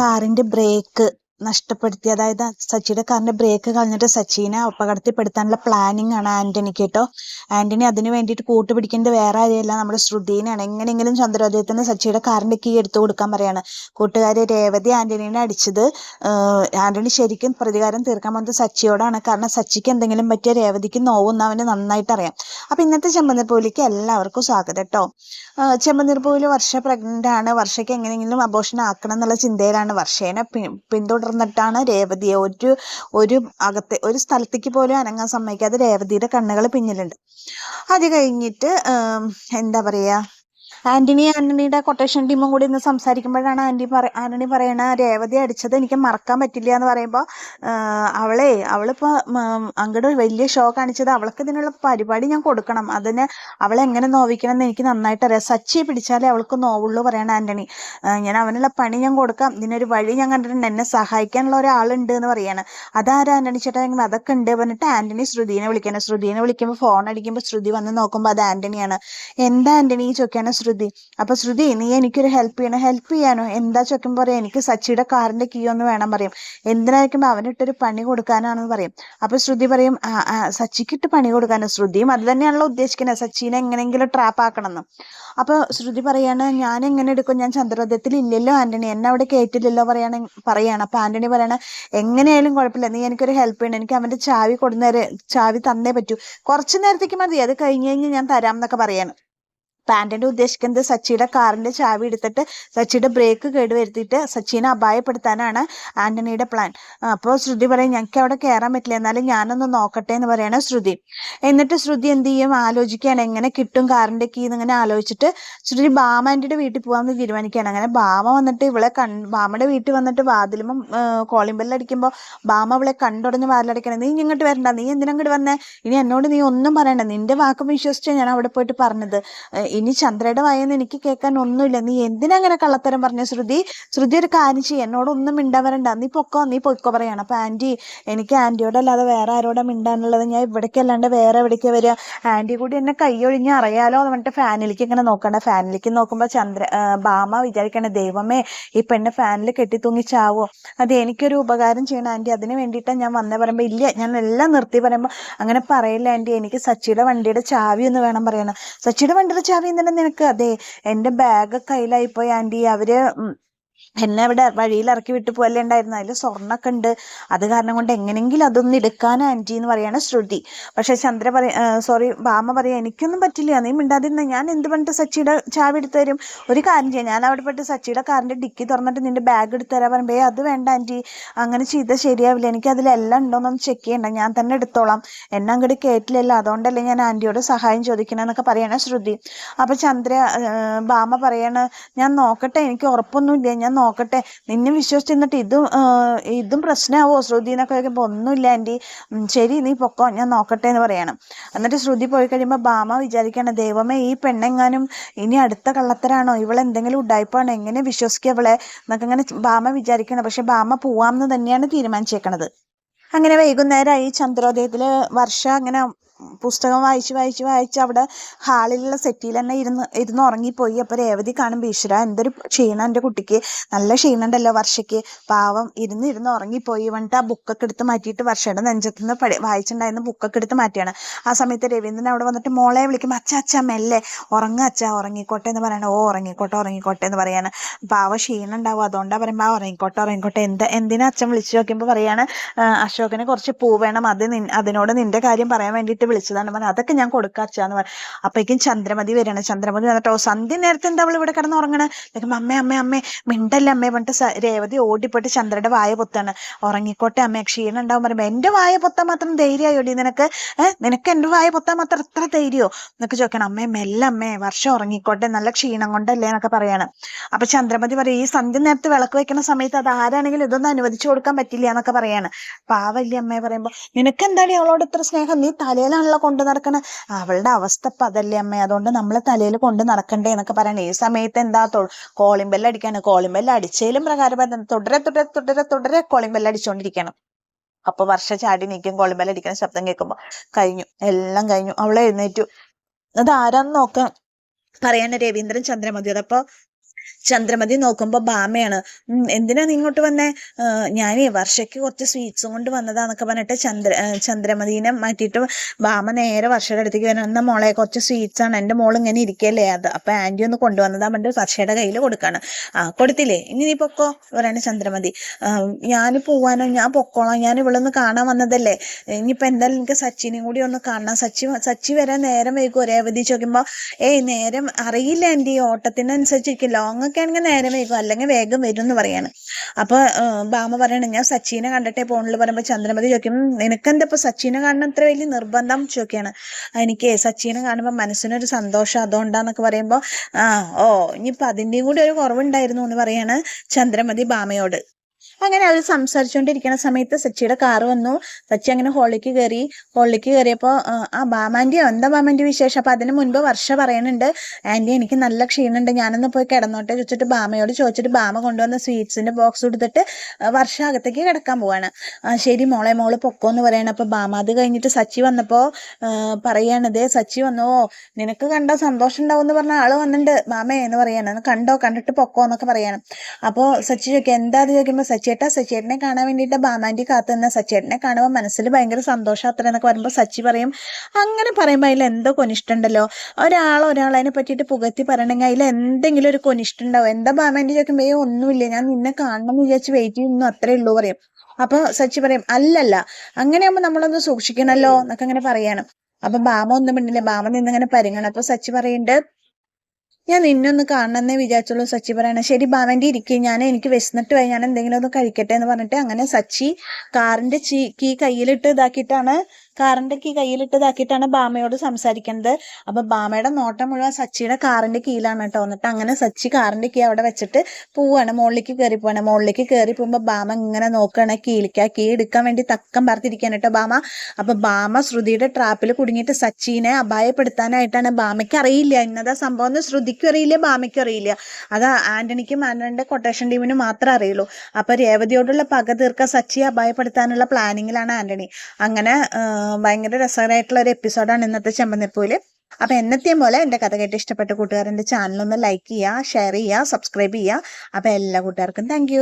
കാറിന്റെ ബ്രേക്ക് നഷ്ടപ്പെടുത്തി. അതായത് സച്ചിയുടെ കാറിന്റെ ബ്രേക്ക് കളഞ്ഞിട്ട് സച്ചിനെ അപകടത്തിൽപ്പെടുത്താനുള്ള പ്ലാനിങ് ആണ് ആന്റണിക്ക് കേട്ടോ. ആന്റണി അതിന് വേണ്ടിയിട്ട് കൂട്ടുപിടിക്കുന്നത് വേറെ ആരെയല്ല, നമ്മുടെ ശ്രുതിനെയാണ്. എങ്ങനെയെങ്കിലും ചന്ദ്രോദയത്തിന് സച്ചിയുടെ കാറിന്റെ കീ എടുത്തു കൊടുക്കാൻ പറയാണ്. കൂട്ടുകാരി രേവതി ആന്റണീനെ അടിച്ചത് ആന്റണി ശരിക്കും പ്രതികാരം തീർക്കാൻ പോകുന്നത് സച്ചിയോടാണ്. കാരണം സച്ചിക്ക് എന്തെങ്കിലും പറ്റിയ രേവതിക്ക് നോവുന്ന അവന് നന്നായിട്ട് അറിയാം. അപ്പൊ ഇന്നത്തെ ചെമ്പനീർപ്പൂവിലേക്ക് എല്ലാവർക്കും സ്വാഗതം കേട്ടോ. ചെമ്പനീർപ്പൂവിൽ വർഷ പ്രഗ്നന്റ് ആണ്. വർഷയ്ക്ക് എങ്ങനെയെങ്കിലും അബോർഷൻ ആക്കണം എന്നുള്ള ചിന്തയിലാണ്. വർഷേനെ പിന്തുടർന്നിട്ടാണ് രേവതിയെ ഒരു സ്ഥലത്തേക്ക് പോലും അനങ്ങാൻ സമ്മതിക്കാതെ രേവതിയുടെ കണ്ണുകൾ പിന്നിലുണ്ട്. അത് കഴിഞ്ഞിട്ട് എന്താ പറയാ, ആന്റണിയുടെ കൊട്ടേഷൻ ടീമും കൂടി ഇന്ന് സംസാരിക്കുമ്പോഴാണ് ആന്റണി പറയണ രേവതി അടിച്ചത് എനിക്ക് മറക്കാൻ പറ്റില്ല എന്ന് പറയുമ്പോൾ അവളിപ്പോ അങ്ങോട്ട് വലിയ ഷോ കാണിച്ചത്. അവൾക്ക് ഇതിനുള്ള പരിപാടി ഞാൻ കൊടുക്കണം, അവളെ എങ്ങനെ നോവിക്കണം എന്ന് എനിക്ക് നന്നായിട്ട് അറിയാം. സച്ചിയെ പിടിച്ചാലേ അവൾക്ക് നോവുള്ളൂ പറയണ ആന്റണി. ഞാൻ അവനുള്ള പണി ഞാൻ കൊടുക്കാം, ഇതിനൊരു വഴി ഞാൻ കണ്ടിട്ടുണ്ട്, എന്നെ സഹായിക്കാനുള്ള ഒരാളുണ്ട് എന്ന് പറയാണ്. അതാരാ ആന്റണി ചേട്ടാ? അതൊക്കെ ഉണ്ട് പറഞ്ഞിട്ട് ആന്റണി ശ്രുതിനെ വിളിക്കണം. ശ്രുതിനെ വിളിക്കുമ്പോൾ ഫോൺ അടിക്കുമ്പോൾ ശ്രുതി വന്ന് നോക്കുമ്പോൾ അത് ആന്റണിയാണ്. എന്താ ആന്റണി ചോദിക്കാണ് ശ്രുതി. അപ്പൊ ശ്രുതി, നീ എനിക്കൊരു ഹെൽപ്പ് ചെയ്യണം. ഹെൽപ്പ് ചെയ്യാനോ? എന്താ ചോദിക്കുമ്പോൾ പറയാം എനിക്ക് സച്ചിയുടെ കാറിന്റെ കീ ഒന്ന് വേണം പറയും. എന്തിനായിരിക്കുമ്പോ അവനിട്ടൊരു പണി കൊടുക്കാനാണെന്ന് പറയും. അപ്പൊ ശ്രുതി പറയും സച്ചിക്കിട്ട് പണി കൊടുക്കാനോ? ശ്രുതിയും അത് തന്നെയാണല്ലോ ഉദ്ദേശിക്കുന്നത്, സച്ചിനെ എങ്ങനെയെങ്കിലും ട്രാപ്പ് ആക്കണമെന്ന്. അപ്പൊ ശ്രുതി പറയാണ് ഞാൻ എങ്ങനെ എടുക്കും, ഞാൻ ചന്ദ്രോദയത്തിൽ ഇല്ലല്ലോ ആന്റണി, എന്നെ അവിടെ കേട്ടില്ലല്ലോ പറയാണ്. അപ്പൊ ആന്റണി പറയണ എങ്ങനെയായാലും കുഴപ്പമില്ല, നീ എനിക്കൊരു ഹെൽപ്പ് ചെയ്യണം, എനിക്ക് അവന്റെ ചാവി തന്നേ പറ്റൂ, കുറച്ചു നേരത്തേക്ക് മതി, അത് കഴിഞ്ഞ് ഞാൻ തരാം എന്നൊക്കെ പറയാണ്. ആന്റണി ഉദ്ദേശിക്കുന്നത് സച്ചിയുടെ കാറിന്റെ ചാവി എടുത്തിട്ട് സച്ചിയുടെ ബ്രേക്ക് കേടുവരുത്തിയിട്ട് സച്ചിനെ അപായപ്പെടുത്താനാണ് ആന്റണിയുടെ പ്ലാൻ. അപ്പോൾ ശ്രുതി പറയും ഞങ്ങൾക്ക് അവിടെ കയറാൻ പറ്റില്ല, എന്നാലും ഞാനൊന്ന് നോക്കട്ടെ എന്ന് പറയണ ശ്രുതി. എന്നിട്ട് ശ്രുതി എന്ത് ചെയ്യും, ആലോചിക്കുകയാണ് എങ്ങനെ കിട്ടും കാറിന്റെ കീ എന്നിങ്ങനെ ആലോചിച്ചിട്ട് ശ്രുതി ബാമാൻ്റെ വീട്ടിൽ പോകാമെന്ന് തീരുമാനിക്കുകയാണ്. അങ്ങനെ ബാമ വന്നിട്ട് ബാമയുടെ വീട്ടിൽ വന്നിട്ട് വാതിലുമ്പം കോളിംഗ് ബെല്ലടിക്കുമ്പോൾ ബാമ അവളെ കണ്ടുടഞ്ഞ് വാതിലടിക്കണം. നീ ഇങ്ങോട്ട് വരണ്ട, നീ എന്തിനങ്ങോട്ട് വന്നേ, ഇനി എന്നോട് നീ ഒന്നും പറയണ്ട, നിന്റെ വാക്കും വിശ്വസിച്ചാണ് ഞാൻ അവിടെ പോയിട്ട് പറഞ്ഞത്, ഇനി ചന്ദ്രയുടെ വായെന്ന് എനിക്ക് കേൾക്കാൻ ഒന്നുമില്ല, നീ എന്തിനാ അങ്ങനെ കള്ളത്തരം പറഞ്ഞ ശ്രുതി ഒരു കാര്യം ചെയ്യ, എന്നോടൊന്നും മിണ്ടാൻ വരണ്ട, നീ പൊയ്ക്കോ പറയാണ്. അപ്പൊ ആന്റി, എനിക്ക് ആന്റിയോടല്ലാതെ വേറെ ആരോടാ മിണ്ടാനുള്ളത്, ഞാൻ ഇവിടേക്ക് അല്ലാണ്ട് വേറെ എവിടേക്കാ വരിക, ആന്റി കൂടി എന്നെ കൈയൊഴിഞ്ഞ് അറിയാലോ എന്ന് പറഞ്ഞിട്ട് ഫാനിലേക്ക് ഇങ്ങനെ നോക്കണ്ട. ഫാനിലേക്ക് നോക്കുമ്പോ ബാമ വിചാരിക്കണ ദൈവമേ ഈ പെണ്ണ് ഫാനിൽ കെട്ടിത്തൂങ്ങി ചാവോ, അത് എനിക്കൊരു ഉപകാരം ചെയ്യണം ആന്റി, അതിന് വേണ്ടിയിട്ടാണ് ഞാൻ വന്നേ പറയുമ്പോ ഇല്ല ഞാൻ എല്ലാം നിർത്തി പറയുമ്പോ അങ്ങനെ പറയില്ല ആന്റി, എനിക്ക് സച്ചിയുടെ വണ്ടിയുടെ ചാവി ഒന്ന് വേണം പറയണം. സച്ചിയുടെ വണ്ടിയുടെ ചാവി എന്തിനാ നിനക്ക്? അതെ എന്റെ ബാഗ് കയ്യിലായിപ്പോയി ആന്റി, അവര് എന്നെ അവിടെ വഴിയിൽ ഇറക്കി വിട്ടു പോയല്ലേ ഉണ്ടായിരുന്നു, അതിൽ സ്വർണ്ണൊക്കെ ഉണ്ട്, അത് കാരണം കൊണ്ട് എങ്ങനെയെങ്കിലും അതൊന്നും എടുക്കാൻ ആന്റി എന്ന് പറയാണ് ശ്രുതി. പക്ഷെ ബാമ പറയാ എനിക്കൊന്നും പറ്റില്ല, നീ മിണ്ടാതിരുന്ന ഞാൻ എന്ത് പറഞ്ഞിട്ട് സച്ചിയുടെ ചാവി എടുത്തു തരും, ഒരു കാര്യം ചെയ്യാം, ഞാൻ അവിടെ പോയിട്ട് സച്ചിയുടെ കാറിന്റെ ഡിക്കി തുറന്നിട്ട് നിന്റെ ബാഗ് എടുത്തു തരാൻ പറയുമ്പോ അത് വേണ്ട ആന്റി, അങ്ങനെ ചെയ്താൽ ശരിയാവില്ല, എനിക്ക് അതിലെല്ലാം ഉണ്ടോന്നൊന്ന് ചെക്ക് ചെയ്യണ്ട, ഞാൻ തന്നെ എടുത്തോളാം, എന്നെ അങ്ങോട്ട് കേട്ടില്ലല്ലോ, അതുകൊണ്ടല്ലേ ഞാൻ ആന്റിയോട് സഹായം ചോദിക്കണമെന്നൊക്കെ പറയണ ശ്രുതി. അപ്പൊ ബാമ പറയാണ് ഞാൻ നോക്കട്ടെ, എനിക്ക് ഉറപ്പൊന്നുമില്ല, ഞാൻ നോക്കട്ടെ, നിന്നെ വിശ്വസിച്ചിരുന്നിട്ട് ഇതും പ്രശ്നമാവോ ശ്രുതി എന്നൊക്കെ ചോദിക്കുമ്പോൾ ഒന്നുമില്ല ആന്റി, ശരി നീ പൊക്കോ, ഞാൻ നോക്കട്ടെ എന്ന് പറയണം. എന്നിട്ട് ശ്രുതി പോയി കഴിയുമ്പോൾ ബാമ വിചാരിക്കാണ് ദൈവമേ ഈ പെണ്ണെങ്ങാനും ഇനി അടുത്ത കള്ളത്തരാണോ, ഇവളെന്തെങ്കിലും ഉഡായിപ്പാണോ, എങ്ങനെ വിശ്വസിക്കുക ഇവളെ എന്നൊക്കെ ഇങ്ങനെ ബാമ വിചാരിക്കണം. പക്ഷെ ബാമ പോവാമെന്ന് തന്നെയാണ് തീരുമാനിച്ചേക്കണത്. അങ്ങനെ വൈകുന്നേരമായി. ചന്ദ്രോദയത്തില് വർഷ അങ്ങനെ പുസ്തകം വായിച്ച് അവിടെ ഹാളിലുള്ള സെറ്റിയിൽ തന്നെ ഇരുന്ന് ഉറങ്ങിപ്പോയി. അപ്പൊ രേവതി കാണുമ്പോൾ ഈശ്വര എന്തൊരു ക്ഷീണം എൻ്റെ കുട്ടിക്ക്, നല്ല ക്ഷീണമുണ്ടല്ലോ വർഷയ്ക്ക്, പാവം ഇരുന്ന് ഉറങ്ങിപ്പോയി പറഞ്ഞിട്ട് ആ ബുക്കൊക്കെ എടുത്ത് മാറ്റിയിട്ട് വർഷയുടെ നെഞ്ചത്തുനിന്ന് വായിച്ചിട്ടുണ്ടായിരുന്ന ബുക്കൊക്കെ എടുത്ത് മാറ്റിയാണ്. ആ സമയത്ത് രവീന്ദ്രൻ അവിടെ വന്നിട്ട് മോളെ വിളിക്കുമ്പോൾ അച്ഛ മെല്ലെ അച്ഛാ ഉറങ്ങിക്കോട്ടെ എന്ന് പറയണം. ഉറങ്ങിക്കോട്ടെ എന്ന് പറയാണ്. പാവം ക്ഷീണം ഉണ്ടാവും, അതുകൊണ്ടാ പറയുമ്പോ ഉറങ്ങിക്കോട്ടെ എന്തിനാ അച്ഛൻ വിളിച്ചു നോക്കുമ്പോൾ പറയാണ് അശോകന് കുറച്ച് പൂ വേണം, അതിനോട് നിന്റെ കാര്യം പറയാൻ വേണ്ടിയിട്ട് വിളിച്ചതാണ് പറഞ്ഞത്, അതൊക്കെ ഞാൻ കൊടുക്കാച്ചാന്ന് പറഞ്ഞു. അപ്പോഴേക്കും ചന്ദ്രമതി വരികയാണ്. ചന്ദ്രമതി വന്നിട്ടോ സന്ധ്യ നേരത്തെ എന്താ അവൾ ഇവിടെ കിടന്ന് ഉറങ്ങണേ, അമ്മേ മിണ്ടല്ലേ അമ്മേ പറഞ്ഞിട്ട് രേവതി ഓടിപ്പോയിട്ട് ചന്ദ്രയുടെ വായ പൊത്താണ്. ഉറങ്ങിക്കോട്ടെ അമ്മേ, ക്ഷീണം ഉണ്ടാവും പറയുമ്പോ എന്റെ വായ പൊത്താൻ മാത്രം ധൈര്യമായോടി നിനക്ക് എന്റെ വായ പൊത്താൻ മാത്രം എത്ര ധൈര്യമോ എന്നൊക്കെ ചോദിക്കണം. അമ്മേ മെല്ലെ അമ്മേ, വർഷം ഉറങ്ങിക്കോട്ടെ, നല്ല ക്ഷീണം കൊണ്ടല്ലേ എന്നൊക്കെ പറയാണ്. അപ്പൊ ചന്ദ്രമതി പറയും ഈ സന്ധ്യ നേരത്തെ വിളക്ക് വെക്കുന്ന സമയത്ത് അത് ആരാണെങ്കിലും ഇതൊന്നും അനുവദിച്ചു കൊടുക്കാൻ പറ്റില്ല എന്നൊക്കെ പറയാണ്. പാവല്ലേ അമ്മേ പറയുമ്പോ നിനക്ക് എന്താണ് അവളോട് ഇത്ര സ്നേഹം, നീ തലയിലാണല്ലോ കൊണ്ടു നടക്കണ, അവളുടെ അവസ്ഥ ഇപ്പൊ അതല്ലേ അമ്മേ, അതുകൊണ്ട് നമ്മളെ തലയിൽ കൊണ്ട് നടക്കണ്ടേ എന്നൊക്കെ പറയണേ. ഈ സമയത്ത് എന്താ കോളിംഗ് ബെല്ല് അടിക്കാണ്. കോളിംഗ് ബെല്ല് അടിച്ചതിലും പ്രകാരം തുടരെ കോളിംഗ് ബെല്ല് അടിച്ചുകൊണ്ടിരിക്കണം. അപ്പൊ വർഷ ചാടി നീക്കും കോളിംഗ് ബെല്ല് അടിക്കുന്ന ശബ്ദം കേൾക്കുമ്പോ. എല്ലാം കഴിഞ്ഞു, അവളെ എഴുന്നേറ്റു. അത് ആരാന്ന് നോക്കാൻ പറയാണ് രവീന്ദ്രൻ ചന്ദ്രമതിയോട്. അപ്പൊ ചന്ദ്രമതി നോക്കുമ്പോ ഭാമയാണ്. എന്തിനാ നീ ഇങ്ങോട്ട് വന്നേ? ഞാനേ വർഷയ്ക്ക് കുറച്ച് സ്വീറ്റ്സും കൊണ്ട് വന്നതാന്നൊക്കെ പറഞ്ഞിട്ട് ചന്ദ്രമതിനെ മാറ്റിയിട്ട് ഭാമ നേരെ വർഷയുടെ അടുത്തേക്ക് വരണം. എന്നാ മോളെ കുറച്ച് സ്വീറ്റ്സ് ആണ്, എൻ്റെ മോൾ ഇങ്ങനെ ഇരിക്കല്ലേ, അത് അപ്പൊ ആന്റി ഒന്ന് കൊണ്ടുവന്നതാ പറഞ്ഞിട്ട് വർഷയുടെ കയ്യിൽ കൊടുക്കാണ്. കൊടുത്തില്ലേ, ഇനി നീ പൊക്കോ പറയാണ് ചന്ദ്രമതി. ഞാൻ പോവാനോ, ഞാൻ പൊക്കോളാം, ഞാൻ ഇവളൊന്ന് കാണാൻ വന്നതല്ലേ, ഇനിയിപ്പോ എന്തായാലും എനിക്ക് സച്ചിനെയും കൂടി ഒന്ന് കാണണം. സച്ചി വരാൻ നേരം വൈകും. രേവതി ചോദിക്കുമ്പോ നേരം അറിയില്ല ആന്റി, ഓട്ടത്തിനനുസരിച്ചിരിക്കും, ലോങ് ഒക്കെ ആണെങ്കിൽ നേരം വൈകും, അല്ലെങ്കിൽ വേഗം വരും എന്ന് പറയാണ്. അപ്പൊ ഭാമ പറയണ ഞാൻ സച്ചിനെ കണ്ടിട്ടേ പോണില്ല പറയുമ്പോ ചന്ദ്രമതി ചോദിക്കും, നിനക്കെന്താ ഇപ്പൊ സച്ചിനെ കാണണം അത്ര വലിയ നിർബന്ധം ചോദിക്കാണ്. എനിക്ക് സച്ചിനെ കാണുമ്പോ മനസ്സിനൊരു സന്തോഷം, അതുകൊണ്ടാന്നൊക്കെ പറയുമ്പോ ഇനിയിപ്പൊ അതിന്റെയും കൂടി ഒരു കുറവുണ്ടായിരുന്നു എന്ന് പറയാണ് ചന്ദ്രമതി ഭാമയോട്. അങ്ങനെ അവർ സംസാരിച്ചുകൊണ്ടിരിക്കുന്ന സമയത്ത് സച്ചിയുടെ കാറ് വന്നു. സച്ചി അങ്ങനെ ഹോളിലേക്ക് കയറിയപ്പോ ബാമാന്റിയോ, എന്താ ബാമാന്റി വിശേഷം? അപ്പൊ അതിന് മുൻപ് വർഷ പറയുന്നുണ്ട്, ആന്റി എനിക്ക് നല്ല ക്ഷീണുണ്ട്, ഞാനൊന്ന് പോയി കിടന്നോട്ടെ ചോദിച്ചിട്ട് ഭാമയോട് ചോദിച്ചിട്ട് ഭാമ കൊണ്ടുവന്ന സ്വീറ്റ്സിന്റെ ബോക്സ് എടുത്തിട്ട് വർഷ അകത്തേക്ക് കിടക്കാൻ പോവാണ്. ശരി മോള് പൊക്കോന്ന് പറയണം. അപ്പൊ ഭാമ അത് കഴിഞ്ഞിട്ട് സച്ചി വന്നപ്പോ പറയാണത്, സച്ചി വന്നോ, നിനക്ക് കണ്ട സന്തോഷം ഉണ്ടാവും എന്ന് പറഞ്ഞ ആള് വന്നിട്ടുണ്ട് ഭാമേ എന്ന് പറയാണ്. കണ്ടിട്ട് പൊക്കോ എന്നൊക്കെ പറയണം. അപ്പൊ സച്ചി ചോദിക്കും എന്താ അത് ചോദിക്കുമ്പോ സച്ചിയേട്ടനെ കാണാൻ വേണ്ടിയിട്ട് ബാമാന്റി കാത്തുനിന്ന, സച്ചിയേട്ടനെ കാണുമ്പോൾ മനസ്സിൽ ഭയങ്കര സന്തോഷം അത്ര എന്നൊക്കെ പറയുമ്പോൾ സച്ചി പറയും, അങ്ങനെ പറയുമ്പോൾ അതിൽ എന്തോ കൊനിഷ്ടുണ്ടല്ലോ, ഒരാളതിനെ പറ്റിയിട്ട് പുകഴ്ത്തി പറയണമെങ്കിൽ അതിൽ എന്തെങ്കിലും ഒരു കൊനിഷ്ടുണ്ടാവും. എന്താ ബാമാന്റി ചോദിക്കുമ്പോ ഒന്നുമില്ല, ഞാൻ നിന്നെ കാണണം എന്ന് വിചാരിച്ച് വെയിറ്റ് ചെയ്യുന്നു, അത്രേ ഉള്ളൂ പറയും. അപ്പൊ സച്ചി പറയും, അല്ലല്ല അങ്ങനെയാകുമ്പോ നമ്മളൊന്ന് സൂക്ഷിക്കണല്ലോ എന്നൊക്കെ അങ്ങനെ പറയാണ്. അപ്പൊ ഭാമ ഒന്നും മിണ്ടില്ല, ഭാമ നിന്നിങ്ങനെ പരിങ്ങണം. അപ്പൊ സച്ചി പറയുന്നുണ്ട്, ഞാൻ നിന്നൊന്ന് കാണണമെന്നേ വിചാരിച്ചുള്ളൂ. സച്ചി പറയണ ശരി ഭാവന്റെ ഇരിക്കും, എനിക്ക് വിശന്നിട്ട് പോയി, ഞാൻ എന്തെങ്കിലും ഒന്ന് കഴിക്കട്ടെ എന്ന് പറഞ്ഞിട്ട് അങ്ങനെ സച്ചി കാറിന്റെ കീ കയ്യിലിട്ട് ഇതാക്കിയിട്ടാണ് ഭാമയോട് സംസാരിക്കുന്നത്. അപ്പൊ ഭാമയുടെ നോട്ടം മുഴുവൻ സച്ചിയുടെ കാറിന്റെ കീഴിലാണ് കേട്ടോ. എന്നിട്ട് അങ്ങനെ സച്ചി കാറിന്റെ കീ അവിടെ വെച്ചിട്ട് പോവാണ്, മുകളിലേക്ക് കയറി പോകുമ്പോ ഭാമ ഇങ്ങനെ നോക്കുകയാണ് കീ എടുക്കാൻ വേണ്ടി തക്കം പറത്തിരിക്കുകയാണ് കേട്ടോ ഭാമ. അപ്പൊ ഭാമ ശ്രുതിയുടെ ട്രാപ്പിൽ കുടുങ്ങിയിട്ട് സച്ചിനെ അപായപ്പെടുത്താനായിട്ടാണ്. ഭാമയ്ക്ക് അറിയില്ല ഇന്നതാ സംഭവം എന്ന്, ശ്രുതിക്കും അറിയില്ല ഭാമയ്ക്കും അറിയില്ല. അത് ആന്റണിക്കും ആന്റണിയുടെ കൊട്ടേഷൻ ടീമിനും മാത്രമേ അറിയുള്ളൂ. അപ്പൊ രേവതിയോടുള്ള പക തീർക്കാൻ സച്ചിയെ അപായപ്പെടുത്താനുള്ള പ്ലാനിങ്ങിലാണ് ആന്റണി. അങ്ങനെ ഭയങ്കര രസകരമായിട്ടുള്ള ഒരു എപ്പിസോഡാണ് ഇന്നത്തെ ചെമ്പന്നിപ്പൂല്. അപ്പൊ എന്നത്തെയും പോലെ എൻ്റെ കഥ കേട്ട് ഇഷ്ടപ്പെട്ട കൂട്ടുകാരൻ്റെ ചാനലൊന്ന് ലൈക്ക് ചെയ്യുക, ഷെയർ ചെയ്യുക, സബ്സ്ക്രൈബ് ചെയ്യുക. അപ്പൊ എല്ലാ കൂട്ടുകാർക്കും താങ്ക്